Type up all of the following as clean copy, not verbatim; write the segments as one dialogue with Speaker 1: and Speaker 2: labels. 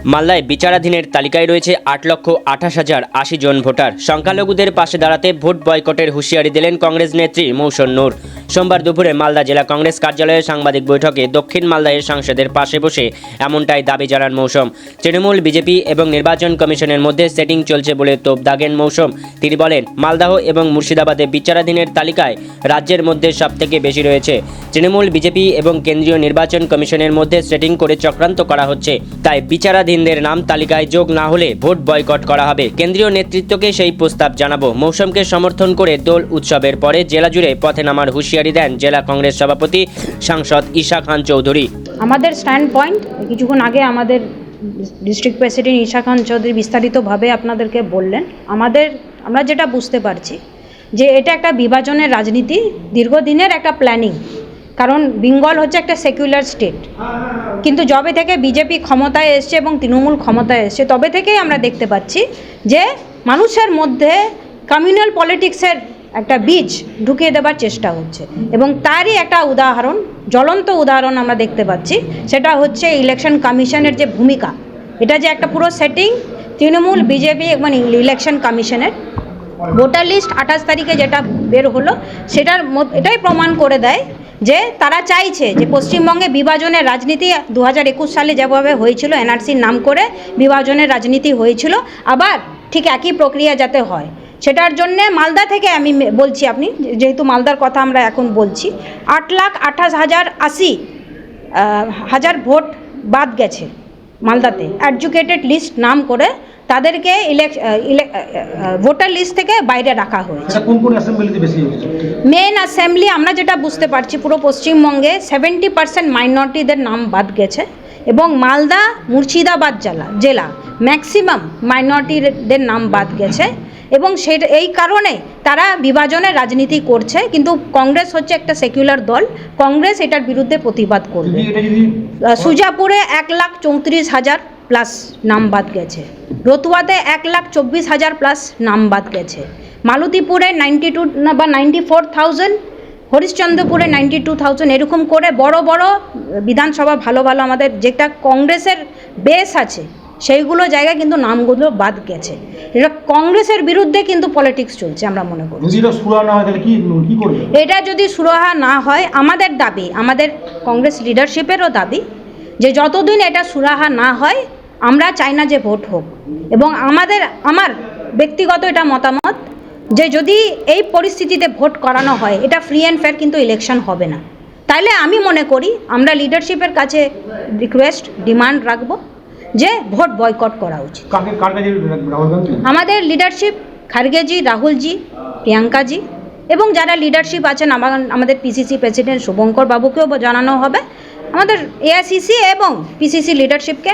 Speaker 1: মালদায় বিচারাধীনের তালিকায় রয়েছে 8,28,080 জন ভোটার। সংখ্যালঘুদের পাশে দাঁড়াতে ভোট বয়কটের হুঁশিয়ারি দিলেন কংগ্রেস নেত্রী মৌসুম নূর। সোমবার দুপুরে মালদা জেলা কংগ্রেস কার্যালয়ে সাংবাদিক বৈঠকে দক্ষিণ মালদায়ের সাংসদের পাশে বসে এমনটাই দাবি জানান মৌসুম। তৃণমূল, বিজেপি এবং নির্বাচন কমিশনের মধ্যে সেটিং চলছে বলে তোপ দাগেন মৌসুম। তিনি বলেন, মালদাহ এবং মুর্শিদাবাদে বিচারাধীনের তালিকায় রাজ্যের মধ্যে সবথেকে বেশি রয়েছে। তৃণমূল, বিজেপি এবং কেন্দ্রীয় নির্বাচন কমিশনের মধ্যে সেটিং করে চক্রান্ত করা হচ্ছে। তাই বিচারাধীনদের নাম তালিকায় যোগ না হলে ভোট বয়কট করা হবে। কেন্দ্রীয় নেতৃত্বকে সেই প্রস্তাব জানাবো। মৌসুমকে সমর্থন করে দোল উৎসবের পরে জেলা জুড়ে পথে নামার হুঁশিয়ারি দেন জেলা কংগ্রেস সভাপতি সাংসদ ঈশা খান চৌধুরী।
Speaker 2: আমাদের স্ট্যান্ড পয়েন্ট কিছুক্ষণ আগে আমাদের ডিস্ট্রিক্ট প্রেসিডেন্ট ঈশা খান চৌধুরী বিস্তারিতভাবে আপনাদেরকে বললেন। আমরা যেটা বুঝতে পারছি যে এটা একটা বিভাজনের রাজনীতি, দীর্ঘদিনের একটা প্ল্যানিং। কারণ বেঙ্গল হচ্ছে একটা সেকুলার স্টেট, কিন্তু যবে থেকে বিজেপি ক্ষমতায় এসছে এবং তৃণমূল ক্ষমতায় এসছে তবে থেকেই আমরা দেখতে পাচ্ছি যে মানুষের মধ্যে কমিউনাল পলিটিক্সের একটা বীজ ঢুকিয়ে দেবার চেষ্টা হচ্ছে, এবং তারই একটা উদাহরণ, জ্বলন্ত উদাহরণ আমরা দেখতে পাচ্ছি। সেটা হচ্ছে ইলেকশন কমিশনের যে ভূমিকা, এটা যে একটা পুরো সেটিং তৃণমূল, বিজেপি এবং ইলেকশন কমিশনের। ভোটার লিস্ট 28 তারিখে যেটা বের হলো এটাই প্রমাণ করে দেয় যে তারা চাইছে যে পশ্চিমবঙ্গে বিভাজনের রাজনীতি 2021 সালে যেভাবে হয়েছিল, এনআরসির নাম করে বিভাজনের রাজনীতি হয়েছিল, আবার ঠিক একই প্রক্রিয়া যাতে হয়। সেটার জন্যে মালদা থেকে আমি বলছি, আপনি যেহেতু মালদার কথা আমরা এখন বলছি, 8,28,080 ভোট বাদ গেছে মালদাতে। এডুকেটেড লিস্ট নাম করে তাদেরকে ভোটার লিস্ট থেকে বাইরে রাখা হয়েছে। মেন অ্যাসেম্বলি আমরা যেটা বুঝতে পারছি, পুরো পশ্চিমবঙ্গে 70% মাইনরিটিদের নাম বাদ গেছে, এবং মালদা, মুর্শিদাবাদ জেলা ম্যাক্সিমাম মাইনরিটিদের নাম বাদ গেছে, এবং এই কারণে তারা বিভাজনের রাজনীতি করছে। কিন্তু কংগ্রেস হচ্ছে একটা সেকুলার দল, কংগ্রেস এটার বিরুদ্ধে প্রতিবাদ করবে। সুজাপুরে 1,34,000 প্লাস নাম বাদ গেছে, রতুয়াতে 1,24,000 প্লাস নাম বাদ গেছে, মালতীপুরে 92 বা 94,000, হরিশ্চন্দ্রপুরে 92,000, এরকম করে বড় বড় বিধানসভা ভালো ভালো আমাদের যেটা কংগ্রেসের বেস আছে সেইগুলো জায়গায় কিন্তু নামগুলো বাদ গেছে। এটা কংগ্রেসের বিরুদ্ধে কিন্তু পলিটিক্স চলছে আমরা মনে করি। এটা যদি সুরাহা না হয়, আমাদের দাবি, আমাদের কংগ্রেস লিডারশিপেরও দাবি যে যতদিন এটা সুরাহা না হয় আমরা চাই না যে ভোট হোক। এবং আমার ব্যক্তিগত এটা মতামত যে যদি এই পরিস্থিতিতে ভোট করানো হয়, এটা ফ্রি অ্যান্ড ফেয়ার কিন্তু ইলেকশন হবে না। তাইলে আমি মনে করি আমরা লিডারশিপের কাছে রিকোয়েস্ট, ডিমান্ড রাখবো যে ভোট বয়কট করা উচিত। আমাদের লিডারশিপ খারগেজি, রাহুলজি, প্রিয়াঙ্কাজি এবং যারা লিডারশিপ আছেন, আমাদের পিসিসি প্রেসিডেন্ট শুভঙ্কর বাবুকেও জানানো হবে। আমাদের এআইসিসি এবং পিসিসি লিডারশিপকে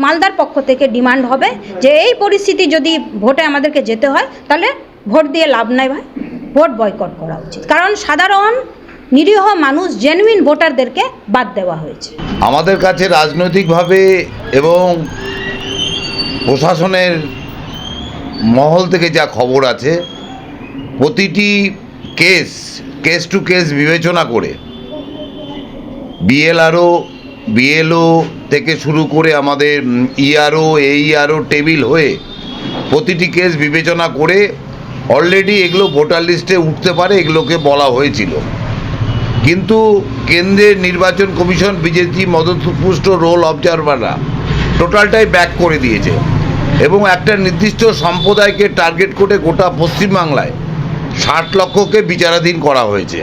Speaker 2: মালদার পক্ষ থেকে ডিমান্ড হবে যে এই পরিস্থিতি যদি ভোটে আমাদেরকে যেতে হয় তাহলে ভোট দিয়ে লাভ নাই ভাই, ভোট বয়কট করা উচিত। কারণ সাধারণ নিরীহ মানুষ, জেনুইন ভোটারদেরকে বাদ দেওয়া হয়েছে।
Speaker 3: আমাদের কাছে রাজনৈতিকভাবে এবং প্রশাসনের মহল থেকে যা খবর আছে, প্রতিটি কেস টু কেস বিবেচনা করে বিএলও থেকে শুরু করে আমাদের ইআরও, এইআরও টেবিল হয়ে প্রতিটি কেস বিবেচনা করে অলরেডি এগুলো ভোটার লিস্টে উঠতে পারে, এগুলোকে বলা হয়েছিল। কিন্তু কেন্দ্রের নির্বাচন কমিশন, বিজেপি মদতপুষ্ট রোল অবজারভাররা টোটালটাই ব্যাক করে দিয়েছে, এবং একটা নির্দিষ্ট সম্প্রদায়কে টার্গেট করে গোটা পশ্চিমবাংলায় 60 লক্ষকে বিচারাধীন করা হয়েছে।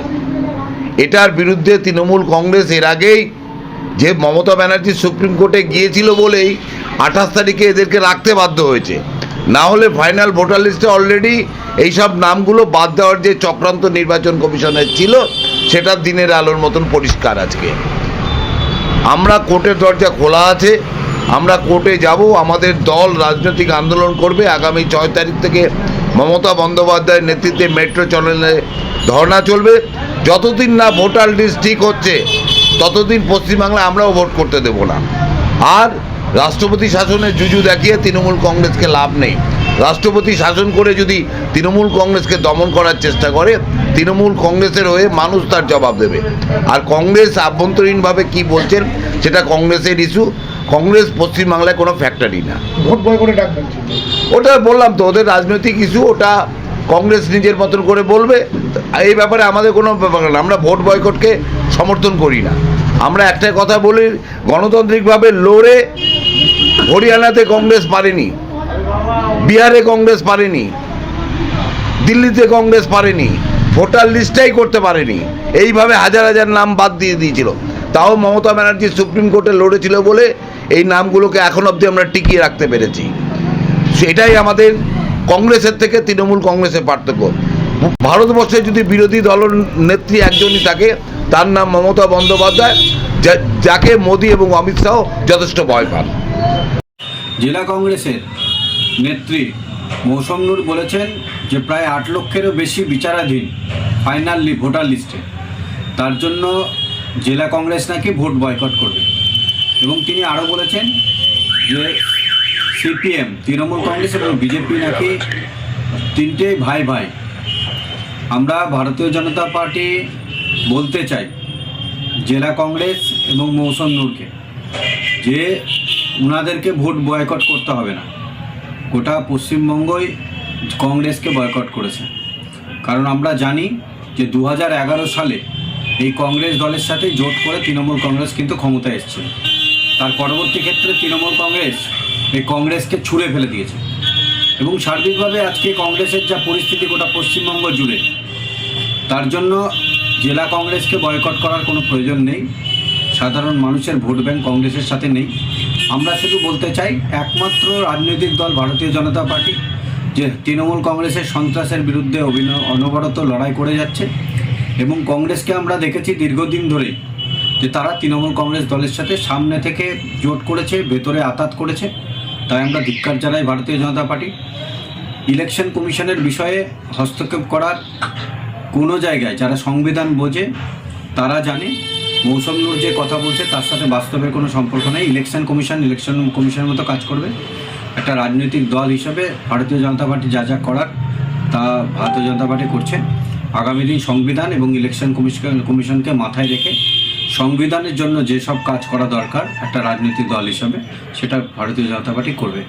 Speaker 3: এটার বিরুদ্ধে তৃণমূল কংগ্রেস এর আগেই যে মমতা ব্যানার্জি সুপ্রিম কোর্টে গিয়েছিল বলেই 28 তারিখে এদেরকে রাখতে বাধ্য হয়েছে, না হলে ফাইনাল ভোটার লিস্টে অলরেডি এইসব নামগুলো বাদ দেওয়ার যে চক্রান্ত নির্বাচন কমিশনের ছিল সেটা দিনের আলোর মতন পরিষ্কার। আজকে আমরা কোর্টের দরজা খোলা আছে, আমরা কোর্টে যাব, আমাদের দল রাজনৈতিক আন্দোলন করবে। আগামী 6 তারিখ থেকে মমতা বন্দ্যোপাধ্যায়ের নেতৃত্বে মেট্রো চলনে ধর্ণা চলবে। যতদিন না ভোটার লিস্ট ঠিক হচ্ছে ততদিন পশ্চিমবাংলায় আমরাও ভোট করতে দেব না। আর রাষ্ট্রপতি শাসনের জুজু দেখিয়ে তৃণমূল কংগ্রেসকে লাভ নেই। রাষ্ট্রপতি শাসন করে যদি তৃণমূল কংগ্রেসকে দমন করার চেষ্টা করে, তৃণমূল কংগ্রেসের হয়ে মানুষ তার জবাব দেবে। আর কংগ্রেস আভ্যন্তরীণভাবে কি বলছেন সেটা কংগ্রেসের ইস্যু। কংগ্রেস পশ্চিমবাংলায় কোনো ফ্যাক্টরি না।
Speaker 4: ভোট বয়কটের ডাক দিয়েছে।
Speaker 3: ওটা বললাম তো, ওদের রাজনৈতিক ইস্যু, ওটা কংগ্রেস নিজের মতন করে বলবে। এই ব্যাপারে আমাদের কোনো ব্যাপার না, আমরা ভোট বয়কটকে সমর্থন করি না। আমরা একটাই কথা বলি, গণতান্ত্রিকভাবে লড়ে হরিয়ানাতে কংগ্রেস পারেনি, বিহারে কংগ্রেস পারেনি, দিল্লিতে কংগ্রেস পারেনি, ভোটার লিস্টটাই করতে পারেনি, এইভাবে হাজার হাজার নাম বাদ দিয়ে দিয়েছিল। তাও মমতা ব্যানার্জি সুপ্রিম কোর্টে লড়েছিল বলে এই নামগুলোকে এখন অবধি আমরা টিকিয়ে রাখতে পেরেছি। সেটাই আমাদের কংগ্রেসের থেকে তৃণমূল কংগ্রেসের পার্থক্য। ভারতবর্ষে যদি বিরোধী দলনেত্রী একজনই থাকে, তার নাম মমতা বন্দ্যোপাধ্যায়, যাকে মোদী এবং অমিত শাহ যথেষ্ট ভয় পান।
Speaker 5: জেলা কংগ্রেসের নেত্রী মৌসম নূর বলেছেন যে প্রায় 8 লক্ষেরও বেশি বিচারাধীন ফাইনাল ভোটার লিস্টে, তার জন্য জেলা কংগ্রেস নাকি ভোট বয়কট করবে। এবং তিনি আরও বলেছেন যে সিপিএম, তৃণমূল কংগ্রেস এবং বিজেপি নাকি তিনটেই ভাই ভাই। আমরা ভারতীয় জনতা পার্টি বলতে চাই জেলা কংগ্রেস এবং মৌসম নূরকে যে ওনাদেরকে ভোট বয়কট করতে হবে না, গোটা পশ্চিমবঙ্গই কংগ্রেসকে বয়কট করেছে। কারণ আমরা জানি যে 2011 সালে এই কংগ্রেস দলের সাথে জোট করে তৃণমূল কংগ্রেস কিন্তু ক্ষমতায় এসেছিল। তার পরবর্তী ক্ষেত্রে তৃণমূল কংগ্রেস এই কংগ্রেসকে ছুঁড়ে ফেলে দিয়েছে এবং সার্বিকভাবে আজকে কংগ্রেসের যা পরিস্থিতি গোটা পশ্চিমবঙ্গ জুড়ে, তার জন্য জেলা কংগ্রেসকে বয়কট করার কোনো প্রয়োজন নেই। সাধারণ মানুষের ভোট ব্যাংক কংগ্রেসের সাথে নেই। আমরা শুধু বলতে চাই একমাত্র রাজনৈতিক দল ভারতীয় জনতা পার্টি যে তৃণমূল কংগ্রেসের সন্ত্রাসের বিরুদ্ধে অনবরত লড়াই করে যাচ্ছে এবং কংগ্রেসকে আমরা দেখেছি দীর্ঘদিন ধরেই যে তারা তৃণমূল কংগ্রেস দলের সাথে সামনে থেকে জোট করেছে, ভেতরে আতাত করেছে। তাই আমরা ধিক্কার জানাই ভারতীয় জনতা পার্টি। ইলেকশন কমিশনের বিষয়ে হস্তক্ষেপ করার কোনো জায়গায় যারা সংবিধান বোঝে তারা জানে মৌসম নূর যে কথা বলছে তার সাথে বাস্তবের কোনো সম্পর্ক নেই। ইলেকশন কমিশনের মতো কাজ করবে। একটা রাজনৈতিক দল হিসাবে ভারতীয় জনতা পার্টি যা যা করার তা ভারতীয় জনতা পার্টি করছে। আগামী দিন সংবিধান এবং ইলেকশন কমিশনকে মাথায় রেখে সংবিধানের জন্য যেসব কাজ করা দরকার একটা রাজনৈতিক দল হিসাবে, সেটা ভারতীয় জনতা পার্টি করবে।